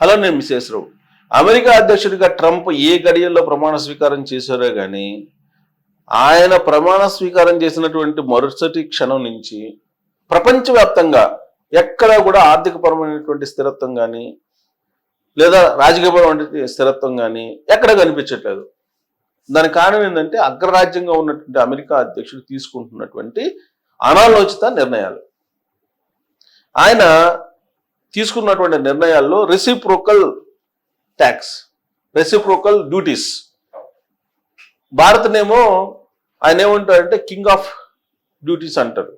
Hello, నేను మిసేశ్రావు. America అధ్యక్షుడిగా Trump ఏ గడియల్లో ప్రమాణ స్వీకారం చేశారో కానీ ఆయన ప్రమాణ స్వీకారం చేసినటువంటి మరుసటి క్షణం నుంచి ప్రపంచవ్యాప్తంగా ఎక్కడా కూడా ఆర్థికపరమైనటువంటి స్థిరత్వం కానీ లేదా రాజకీయపరమైన స్థిరత్వం కానీ ఎక్కడ కనిపించట్లేదు. దానికి కారణం ఏంటంటే అగ్రరాజ్యంగా ఉన్నటువంటి అమెరికా అధ్యక్షుడు తీసుకుంటున్నటువంటి అనాలోచిత నిర్ణయాలు. ఆయన తీసుకున్నటువంటి నిర్ణయాల్లో రెసిప్రోకల్ ట్యాక్స్, రెసిప్రోకల్ డ్యూటీస్. భారత్నేమో ఆయన ఏమంటారంటే కింగ్ ఆఫ్ డ్యూటీస్ అంటారు.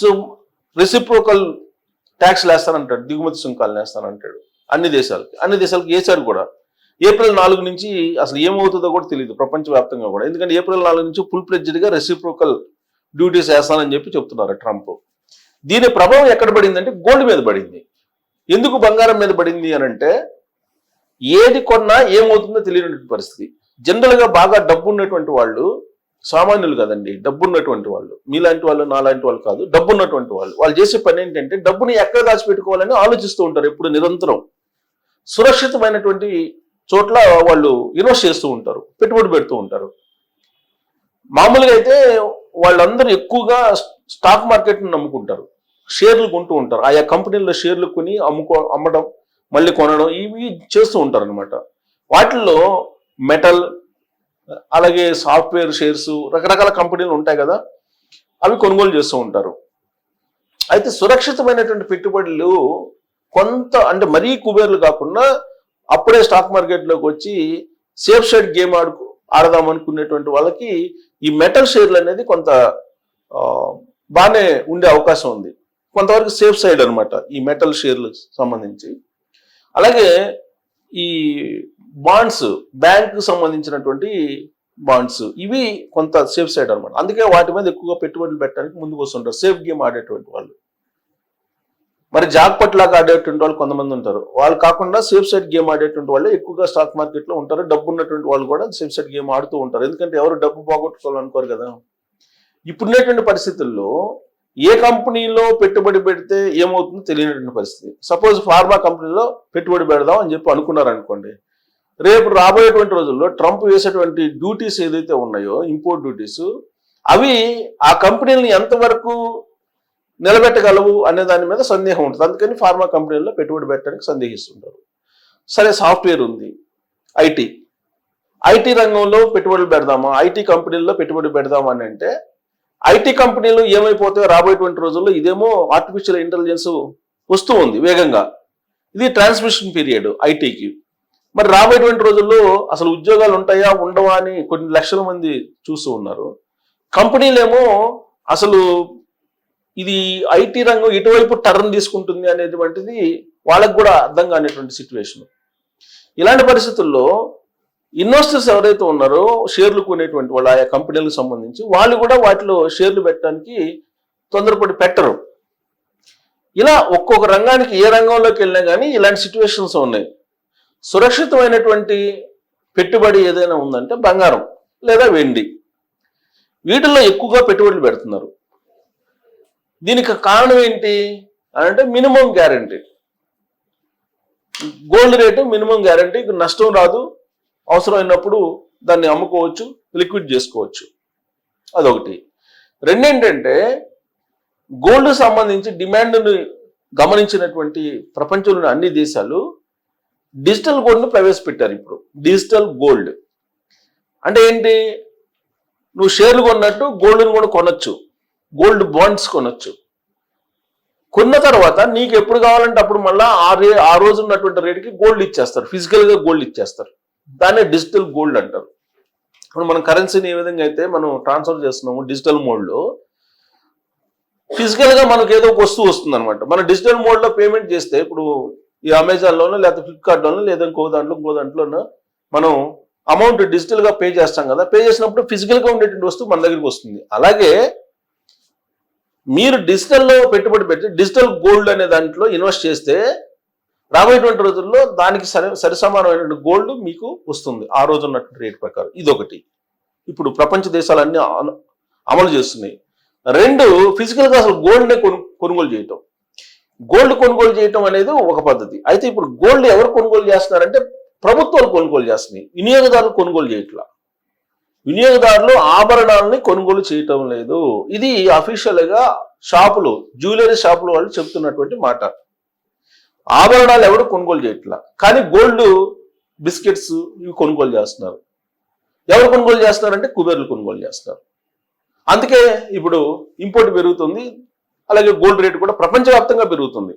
సో రెసిప్రోకల్ ట్యాక్స్ వేస్తానంటాడు, దిగుమతి సుంకాలు వేస్తానంటాడు అన్ని దేశాలకి వేశారు కూడా. ఏప్రిల్ 4 నుంచి అసలు ఏమవుతుందో కూడా తెలియదు ప్రపంచవ్యాప్తంగా కూడా. ఎందుకంటే ఏప్రిల్ 4 నుంచి ఫుల్ ప్లెడ్జ్డ్గా రెసిప్రోకల్ డ్యూటీస్ వేస్తానని చెప్తున్నారు ట్రంప్. దీని ప్రభావం ఎక్కడ పడిందంటే గోల్డ్ మీద పడింది. ఎందుకు బంగారం మీద పడింది అని అంటే ఏది కొన్నా ఏమవుతుందో తెలియనటువంటి పరిస్థితి. జనరల్గా బాగా డబ్బు ఉన్నటువంటి వాళ్ళు, సామాన్యులు కదండి, డబ్బు ఉన్నటువంటి వాళ్ళు, మీలాంటి వాళ్ళు నాలాంటి వాళ్ళు కాదు, డబ్బు ఉన్నటువంటి వాళ్ళు చేసే పని ఏంటంటే డబ్బుని ఎక్కడ దాచిపెట్టుకోవాలని ఆలోచిస్తూ ఉంటారు. ఎప్పుడు నిరంతరం సురక్షితమైనటువంటి చోట్ల వాళ్ళు ఇన్వెస్ట్ చేస్తూ ఉంటారు, పెట్టుబడి పెడుతూ ఉంటారు. మామూలుగా అయితే వాళ్ళందరూ ఎక్కువగా స్టాక్ మార్కెట్ని నమ్ముకుంటారు, షేర్లు కొంటూ ఉంటారు. ఆయా కంపెనీల్లో షేర్లు కొని అమ్మడం, మళ్ళీ కొనడం, ఇవి చేస్తూ ఉంటారు అనమాట. వాటిల్లో మెటల్, అలాగే సాఫ్ట్వేర్ షేర్స్, రకరకాల కంపెనీలు ఉంటాయి కదా, అవి కొనుగోలు చేస్తూ ఉంటారు. అయితే సురక్షితమైనటువంటి పెట్టుబడులు కొంత, అంటే మరీ కుబేర్లు కాకుండా అప్పుడే స్టాక్ మార్కెట్లోకి వచ్చి సేఫ్ సైడ్ గేమ్ ఆడదాం అనుకునేటువంటి వాళ్ళకి ఈ మెటల్ షేర్లు అనేది కొంత బాగానే ఉండే అవకాశం ఉంది. కొంతవరకు సేఫ్ సైడ్ అనమాట ఈ మెటల్ షేర్లకు సంబంధించి. అలాగే ఈ బాండ్స్, బ్యాంకు సంబంధించినటువంటి బాండ్స్, ఇవి కొంత సేఫ్ సైడ్ అనమాట. అందుకే వాటి మీద ఎక్కువగా పెట్టుబడులు పెట్టడానికి ముందుకు వస్తుంటారు సేఫ్ గేమ్ ఆడేటువంటి వాళ్ళు. మరి జాక్పట్ లాగా ఆడేటువంటి వాళ్ళు కొంతమంది ఉంటారు. వాళ్ళు కాకుండా సేఫ్ సైడ్ గేమ్ ఆడేటువంటి వాళ్ళు ఎక్కువగా స్టాక్ మార్కెట్లో ఉంటారు. డబ్బు ఉన్నటువంటి వాళ్ళు కూడా సేఫ్ సైడ్ గేమ్ ఆడుతూ ఉంటారు. ఎందుకంటే ఎవరు డబ్బు పోగొట్టుకోవాలనుకోరు కదా. ఇప్పుడున్నటువంటి పరిస్థితుల్లో ఏ కంపెనీలో పెట్టుబడి పెడితే ఏమవుతుందో తెలియనటువంటి పరిస్థితి. సపోజ్ ఫార్మా కంపెనీలో పెట్టుబడి పెడదాం అని చెప్పి అనుకున్నారనుకోండి, రేపు రాబోయేటువంటి రోజుల్లో ట్రంప్ వేసేటువంటి డ్యూటీస్ ఏదైతే ఉన్నాయో, ఇంపోర్ట్ డ్యూటీస్, అవి ఆ కంపెనీలను ఎంతవరకు నిలబెట్టగలవు అనే దాని మీద సందేహం ఉంటుంది. అందుకని ఫార్మా కంపెనీల్లో పెట్టుబడి పెట్టడానికి సందేహిస్తుంటారు. సరే, సాఫ్ట్వేర్ ఉంది, ఐటీ రంగంలో పెట్టుబడులు పెడదామా, ఐటీ కంపెనీల్లో పెట్టుబడి పెడదామా అని అంటే ఐటీ కంపెనీలు ఏమైపోతాయో రాబోయేటువంటి రోజుల్లో. ఇదేమో ఆర్టిఫిషియల్ ఇంటెలిజెన్స్ వస్తూ ఉంది వేగంగా, ఇది ట్రాన్స్మిషన్ పీరియడ్ ఐటీకి. మరి రాబోయేటువంటి రోజుల్లో అసలు ఉద్యోగాలు ఉంటాయా ఉండవా అని కొన్ని లక్షల మంది చూస్తూ ఉన్నారు. కంపెనీలేమో అసలు ఇది ఐటీ రంగం ఇటువైపు టర్న్ తీసుకుంటుంది అనేటువంటిది వాళ్ళకు కూడా అర్థం కానిటువంటి సిచ్యువేషన్. ఇలాంటి పరిస్థితుల్లో ఇన్వెస్టర్స్ ఎవరైతే ఉన్నారో, షేర్లు కొనేటువంటి వాళ్ళు ఆయా కంపెనీలకు సంబంధించి, వాళ్ళు కూడా వాటిలో షేర్లు పెట్టడానికి తొందరపడి పెట్టరు. ఇలా ఒక్కొక్క రంగానికి ఏ రంగంలోకి వెళ్ళినా కానీ ఇలాంటి సిచ్యువేషన్స్ ఉన్నాయి. సురక్షితమైనటువంటి పెట్టుబడి ఏదైనా ఉందంటే బంగారం లేదా వెండి, వీటిల్లో ఎక్కువగా పెట్టుబడులు పెడుతున్నారు. దీనికి కారణం ఏంటి అని అంటే minimum guarantee. Gold rate minimum guarantee, నష్టం రాదు, అవసరమైనప్పుడు దాన్ని అమ్ముకోవచ్చు, లిక్విడ్ చేసుకోవచ్చు, అదొకటి. రెండేంటంటే గోల్డ్ సంబంధించి డిమాండ్ను గమనించినటువంటి ప్రపంచంలోని అన్ని దేశాలు డిజిటల్ గోల్డ్ను ప్రవేశపెట్టారు. ఇప్పుడు డిజిటల్ గోల్డ్ అంటే ఏంటి, నువ్వు షేర్లు కొన్నట్టు గోల్డ్ను కూడా కొనొచ్చు, గోల్డ్ బాండ్స్ కొనొచ్చు. కొన్న తర్వాత నీకు ఎప్పుడు కావాలంటే అప్పుడు మళ్ళీ ఆ రోజు ఉన్నటువంటి రేటుకి గోల్డ్ ఇచ్చేస్తారు, ఫిజికల్గా గోల్డ్ ఇచ్చేస్తారు. దాన్నే డిజిటల్ గోల్డ్ అంటారు. ఇప్పుడు మనం కరెన్సీని ఏ విధంగా అయితే మనం ట్రాన్స్ఫర్ చేస్తున్నాము డిజిటల్ మోడ్లో, ఫిజికల్గా మనకు ఏదో ఒక వస్తువు వస్తుంది అనమాట. మనం డిజిటల్ మోడ్లో పేమెంట్ చేస్తే, ఇప్పుడు ఈ అమెజాన్లోనో లేదా ఫ్లిప్కార్ట్లోనో లేదా ఇంకో దాంట్లోనో మనం అమౌంట్ డిజిటల్గా పే చేస్తాం కదా. పే చేసినప్పుడు ఫిజికల్గా ఉండేటువంటి వస్తువు మన దగ్గరికి వస్తుంది. అలాగే మీరు డిజిటల్లో పెట్టుబడి పెట్టి డిజిటల్ గోల్డ్ అనే దాంట్లో ఇన్వెస్ట్ చేస్తే రాబోయేటువంటి రోజుల్లో దానికి సరిసమానమైనటువంటి గోల్డ్ మీకు వస్తుంది ఆ రోజు ఉన్నటువంటి రేట్ ప్రకారం. ఇదొకటి ఇప్పుడు ప్రపంచ దేశాలన్నీ అమలు చేస్తున్నాయి. రెండు, ఫిజికల్గా అసలు గోల్డ్నే కొనుగోలు చేయటం. గోల్డ్ కొనుగోలు చేయటం అనేది ఒక పద్ధతి. అయితే ఇప్పుడు గోల్డ్ ఎవరు కొనుగోలు చేస్తున్నారంటే ప్రభుత్వాలు కొనుగోలు చేస్తున్నాయి, వినియోగదారులు కొనుగోలు చేయట్లా. వినియోగదారులు ఆభరణాలని కొనుగోలు చేయటం లేదు. ఇది అఫీషియల్ గా షాపులు, జ్యువెలరీ షాపులు వాళ్ళు చెప్తున్నటువంటి మాట. ఆభరణాలు ఎవరు కొనుగోలు చేయట్లా, కానీ గోల్డ్, బిస్కెట్స్ ఇవి కొనుగోలు చేస్తున్నారు. ఎవరు కొనుగోలు చేస్తున్నారంటే కుబేర్లు కొనుగోలు చేస్తున్నారు. అందుకే ఇప్పుడు ఇంపోర్ట్ పెరుగుతుంది, అలాగే గోల్డ్ రేటు కూడా ప్రపంచవ్యాప్తంగా పెరుగుతుంది.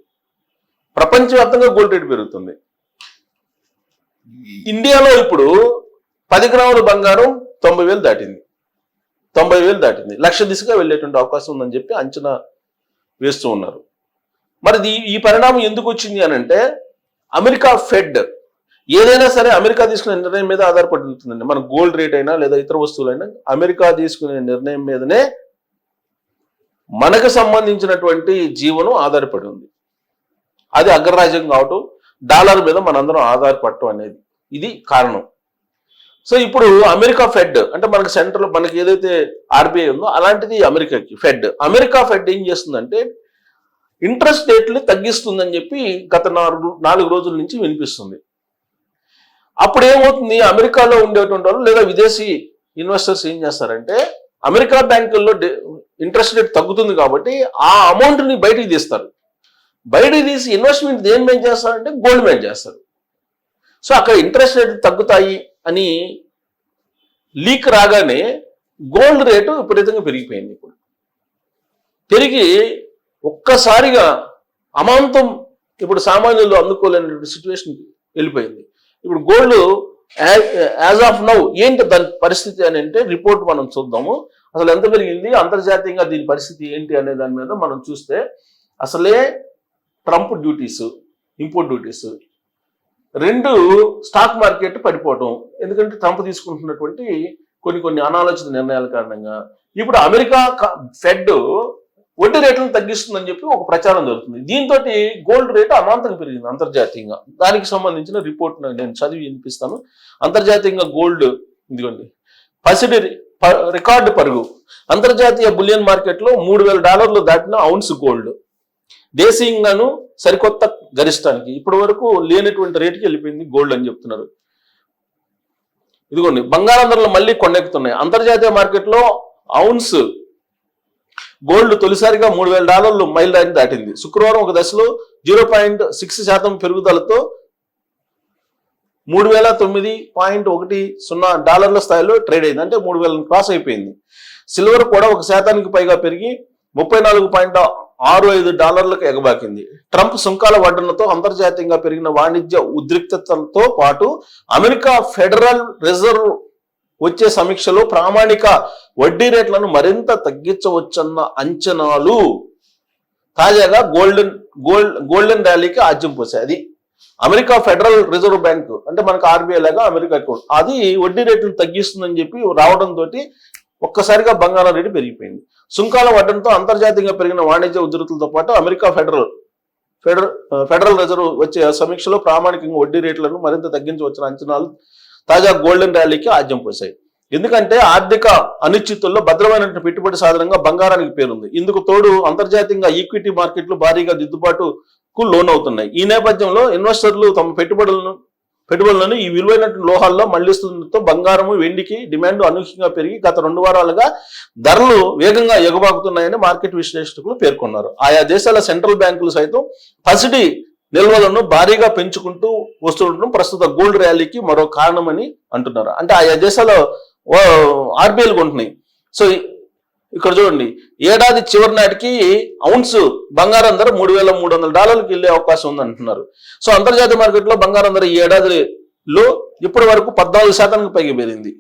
ప్రపంచవ్యాప్తంగా గోల్డ్ రేటు పెరుగుతుంది. ఇండియాలో ఇప్పుడు 10 గ్రాముల బంగారం 90,000 దాటింది. 90,000 దాటింది. లక్ష దిశగా వెళ్ళేటువంటి అవకాశం ఉందని చెప్పి అంచనా వేస్తూ ఉన్నారు. మరి ఈ పరిణామం ఎందుకు వచ్చింది అని అంటే అమెరికా ఫెడ్ ఏదైనా సరే అమెరికా తీసుకునే నిర్ణయం మీద ఆధారపడి ఉంటుందండి. మన గోల్డ్ రేట్ అయినా లేదా ఇతర వస్తువులైనా అమెరికా తీసుకునే నిర్ణయం మీదనే మనకు సంబంధించినటువంటి జీవనం ఆధారపడి ఉంది. అది అగ్రరాజ్యం కావటం, డాలర్ మీద మనందరం ఆధారపడటం అనేది ఇది కారణం. సో ఇప్పుడు అమెరికా ఫెడ్ అంటే మనకి సెంట్రల్, మనకి ఏదైతే ఆర్బీఐ ఉందో అలాంటిది అమెరికాకి ఫెడ్. అమెరికా ఫెడ్ ఏం చేస్తుందంటే ఇంట్రెస్ట్ రేట్లు తగ్గిస్తుందని చెప్పి గత 4 రోజుల నుంచి వినిపిస్తుంది. అప్పుడు ఏమవుతుంది, అమెరికాలో ఉండేటువంటి వాళ్ళు లేదా విదేశీ ఇన్వెస్టర్స్ ఏం చేస్తారంటే అమెరికా బ్యాంకుల్లో ఇంట్రెస్ట్ రేట్ తగ్గుతుంది కాబట్టి ఆ అమౌంట్ని బయటికి తీస్తారు. బయటికి తీసి ఇన్వెస్ట్మెంట్ దేని మీద చేస్తారంటే గోల్డ్ మీద చేస్తారు. సో అక్కడ ఇంట్రెస్ట్ రేట్లు తగ్గుతాయి అని లీక్ రాగానే గోల్డ్ రేటు విపరీతంగా పెరిగిపోయింది. ఇప్పుడు పెరిగి ఒక్కసారిగా అమాంతం ఇప్పుడు సామాన్యులు అందుకోలేని సిచ్యువేషన్ వెళ్ళిపోయింది. ఇప్పుడు గోల్డ్ యాజ్ ఆఫ్ నౌ ఏంటి దాని పరిస్థితి అని అంటే రిపోర్ట్ మనం చూద్దాము. అసలు ఎంత పెరిగింది, అంతర్జాతీయంగా దీని పరిస్థితి ఏంటి అనే దాని మీద మనం చూస్తే అసలే Trump duties, import duties, 2 stock market పడిపోవడం, ఎందుకంటే ట్రంప్ తీసుకుంటున్నటువంటి కొన్ని అనాలోచిత నిర్ణయాల కారణంగా. ఇప్పుడు అమెరికా ఫెడ్ వడ్డీ రేట్లను తగ్గిస్తుందని చెప్పి ఒక ప్రచారం జరుగుతుంది. దీంతో గోల్డ్ రేటు అమాంతంగా పెరిగింది అంతర్జాతీయంగా. దానికి సంబంధించిన రిపోర్ట్ నేను చదివి వినిపిస్తాను. అంతర్జాతీయంగా గోల్డ్ ఇదిగోండి పసిడి రికార్డు పరుగు. అంతర్జాతీయ బులియన్ మార్కెట్లో $3,000 దాటిన ఔన్స్ గోల్డ్ దేశీయంగాను సరికొత్త గరిష్టానికి ఇప్పటి వరకు లేనటువంటి రేటుకి వెళ్ళిపోయింది గోల్డ్ అని చెప్తున్నారు. ఇదిగోండి బంగారం ధరలు మళ్ళీ కొండెక్కుతున్నాయి. అంతర్జాతీయ మార్కెట్లో ఔన్స్ గోల్డ్ తొలిసారిగా $3,000 మైలురాయిని దాటింది. శుక్రవారం ఒక దశలో 0.6% పెరుగుదలతో $3,009.10 స్థాయిలో ట్రేడ్ అయింది. అంటే 3,000 క్రాస్ అయిపోయింది. సిల్వర్ కూడా 1% పైగా పెరిగి $34.65 ఎగబాకింది. ట్రంప్ సుంకాల వడ్డనతో అంతర్జాతీయంగా పెరిగిన వాణిజ్య ఉద్రిక్తతలతో పాటు అమెరికా ఫెడరల్ రిజర్వ్ వచ్చే సమీక్షలో ప్రామాణిక వడ్డీ రేట్లను మరింత తగ్గించవచ్చన్న అంచనాలు తాజాగా గోల్డెన్ ర్యాలీకి ఆజ్యం పోసాయి. అది అమెరికా ఫెడరల్ రిజర్వ్ బ్యాంకు అంటే మనకు ఆర్బీఐ లాగా అమెరికా అకౌంట్ అది వడ్డీ రేట్లను తగ్గిస్తుందని చెప్పి రావడంతో ఒక్కసారిగా బంగారం రేటు పెరిగిపోయింది. సుంకాల వడ్డనతో అంతర్జాతీయంగా పెరిగిన వాణిజ్య ఉధృతులతో పాటు అమెరికా ఫెడరల్ రిజర్వ్ వచ్చే సమీక్షలో ప్రామాణికంగా వడ్డీ రేట్లను మరింత తగ్గించవచ్చిన అంచనాలు తాజా గోల్డెన్ ర్యాలీకి ఆజ్యం పోసాయి. ఎందుకంటే ఆర్థిక అనిశ్చితుల్లో భద్రమైన పెట్టుబడి సాధనంగా బంగారానికి పేరుంది. ఇందుకు తోడు అంతర్జాతీయంగా ఈక్విటీ మార్కెట్లు భారీగా దిద్దుబాటుకు లోనవుతున్నాయి. ఈ నేపథ్యంలో ఇన్వెస్టర్లు తమ పెట్టుబడులను ఈ విలువైన లోహాల్లో మళ్లిస్తుండటంతో బంగారము, వెండికి డిమాండ్ అనూహ్యంగా పెరిగి గత 2 వారాలుగా ధరలు వేగంగా ఎగబాకుతున్నాయని మార్కెట్ విశ్లేషకులు పేర్కొన్నారు. ఆయా దేశాల సెంట్రల్ బ్యాంకులు సైతం పసిడి నిల్వలను భారీగా పెంచుకుంటూ వస్తుండటం ప్రస్తుత గోల్డ్ ర్యాలీకి మరో కారణమని అంటున్నారు. అంటే ఆయా దేశాల ఆర్బీఐలు కొంటున్నాయి. సో ఇక్కడ చూడండి, ఏడాది చివరి నాటికి ఔన్స్ బంగారం ధర $3,300 వెళ్ళే అవకాశం ఉంది అంటున్నారు. సో అంతర్జాతీయ మార్కెట్లో బంగారం ధర ఈ ఏడాదిలో ఇప్పటి వరకు 14% పైగా పెరిగింది.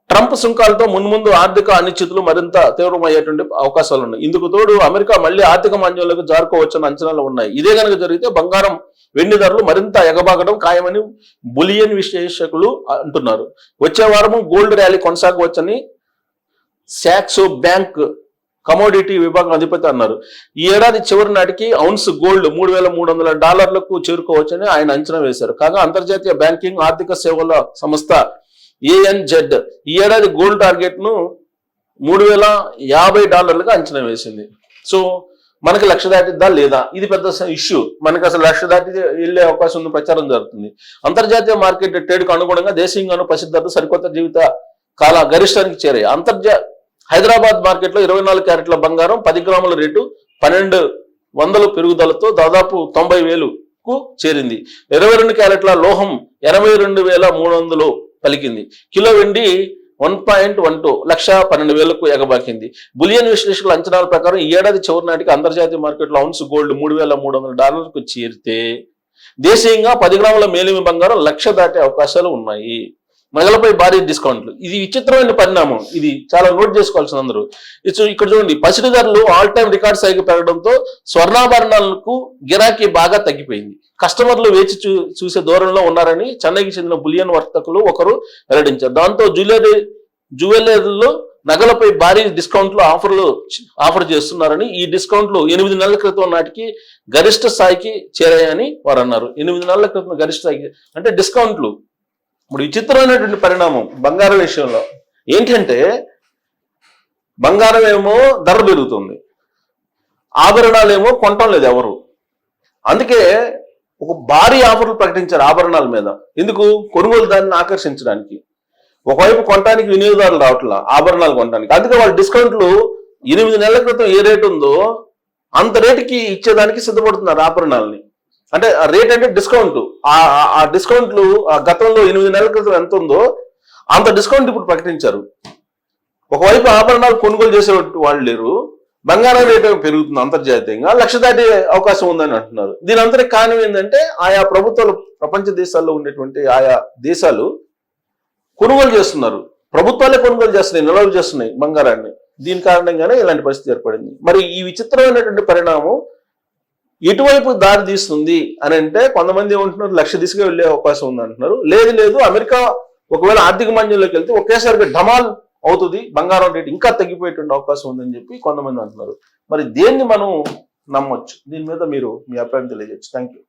ట్రంప్ సుంకాలతో మున్ముందు ఆర్థిక అనిశ్చితులు మరింత తీవ్రమయ్యేటువంటి అవకాశాలు ఉన్నాయి. ఇందుకు తోడు అమెరికా మళ్లీ ఆర్థిక మాంద్యంలోకి జారుకోవచ్చన్న అంచనాలు ఉన్నాయి. ఇదే కనుక జరిగితే బంగారం, వెండి ధరలు మరింత ఎగబాకడం ఖాయమని బులియన్ విశ్లేషకులు అంటున్నారు. వచ్చే వారము గోల్డ్ ర్యాలీ కొనసాగవచ్చని సాక్సో బ్యాంక్ కమోడిటీ విభాగం అధిపతి అన్నారు. ఈ ఏడాది చివరి నాటికి ఔన్స్ గోల్డ్ $3,300 చేరుకోవచ్చని ఆయన అంచనా వేశారు. కాగా అంతర్జాతీయ బ్యాంకింగ్ ఆర్థిక సేవల సంస్థ ANZ ఈ ఏడాది గోల్డ్ టార్గెట్ ను $3,050 అంచనా వేసింది. సో మనకి లక్ష దాటిద్దా లేదా, ఇది పెద్ద ఇష్యూ. మనకి అసలు లక్ష దాటి వెళ్ళే అవకాశం ఉంది ప్రచారం జరుగుతుంది. అంతర్జాతీయ మార్కెట్ ట్రేడ్కు అనుగుణంగా దేశీయంగాను పసిద్ధి ధరలు సరికొత్త జీవిత కాల గరిష్టానికి చేరాయి. హైదరాబాద్ మార్కెట్లో 24 క్యారెట్ల బంగారం 10 గ్రాముల రేటు 1200 పెరుగుదలతో దాదాపు 90,000కు చేరింది. 22 క్యారెట్ల లోహం 82,300 పలికింది. కిలో వెండి 1.12 1,12,000కు ఎగబాకింది. బులియన్ విశ్లేషకుల అంచనాల ప్రకారం ఈ ఏడాది చివరి నాటికి అంతర్జాతీయ మార్కెట్లో ఔన్స్ గోల్డ్ $3,300కు చేరితే దేశీయంగా 10 గ్రాముల మేలిమి బంగారం 1,00,000 దాటే అవకాశాలు ఉన్నాయి. నగలపై భారీ డిస్కౌంట్లు, ఇది విచిత్రమైన పరిణామం. ఇది చాలా నోట్ చేసుకోవాల్సిన అందరూ. ఇక్కడ చూడండి, పసిడి ధరలు ఆల్ టైమ్ రికార్డ్ స్థాయికి పెరగడంతో స్వర్ణాభరణాలకు గిరాకీ బాగా తగ్గిపోయింది. కస్టమర్లు వేచి చూసే దూరంలో ఉన్నారని చెన్నైకి చెందిన బులియన్ వర్తకులు ఒకరు వెల్లడించారు. దాంతో జ్యువెలర్లు నగలపై భారీ డిస్కౌంట్లు ఆఫర్ చేస్తున్నారని, ఈ డిస్కౌంట్లు 8 నెలల క్రితం నాటికి గరిష్ట స్థాయికి చేరాయని వారు అన్నారు. 8 నెలల క్రితం గరిష్ట స్థాయికి అంటే డిస్కౌంట్లు. ఇప్పుడు విచిత్రమైనటువంటి పరిణామం బంగారం విషయంలో ఏంటంటే, బంగారం ఏమో ధర పెరుగుతుంది, ఆభరణాలు ఏమో కొనటం లేదు ఎవరు. అందుకే ఒక భారీ ఆఫర్లు ప్రకటించారు ఆభరణాల మీద. ఎందుకు? కొనుగోలుదారుని ఆకర్షించడానికి. ఒకవైపు కొనడానికి వినియోగదారులు రావట్లా ఆభరణాలు కొనడానికి, అందుకే వాళ్ళు డిస్కౌంట్లు 8 నెలల క్రితం ఏ రేటు ఉందో అంత రేటుకి ఇచ్చేదానికి సిద్ధపడుతున్నారు ఆభరణాలని. అంటే ఆ రేట్ అంటే డిస్కౌంట్, ఆ డిస్కౌంట్లు గతంలో 8 నెలల క్రితం ఎంత ఉందో అంత డిస్కౌంట్ ఇప్పుడు ప్రకటించారు. ఒకవైపు ఆభరణాలు కొనుగోలు చేసే వాళ్ళు లేరు, బంగారం రేటు పెరుగుతుంది అంతర్జాతీయంగా, 1,00,000 దాటే అవకాశం ఉందని అంటున్నారు. దీని అంతటి కారణం ఏంటంటే ఆయా ప్రభుత్వాలు ప్రపంచ దేశాల్లో ఉండేటువంటి ఆయా దేశాలు కొనుగోలు చేస్తున్నారు, ప్రభుత్వాలే కొనుగోలు చేస్తున్నాయి, నిల్వలు చేస్తున్నాయి బంగారాన్ని. దీని కారణంగానే ఇలాంటి పరిస్థితి ఏర్పడింది. మరి ఈ విచిత్రమైనటువంటి పరిణామం ఎటువైపు దారి తీస్తుంది అని అంటే, కొంతమంది ఏమంటున్నారు 1,00,000 దిశగా వెళ్ళే అవకాశం ఉంది అంటున్నారు. లేదు అమెరికా ఒకవేళ ఆర్థిక మాంద్యంలోకి వెళ్తే ఒకేసారిగా ఢమాల్ అవుతుంది, బంగారం రేటు ఇంకా తగ్గిపోయేటువంటి అవకాశం ఉందని చెప్పి కొంతమంది అంటున్నారు. మరి దేన్ని మనం నమ్మొచ్చు? దీని మీద మీరు మీ అభిప్రాయం తెలియజేయచ్చు. Thank you.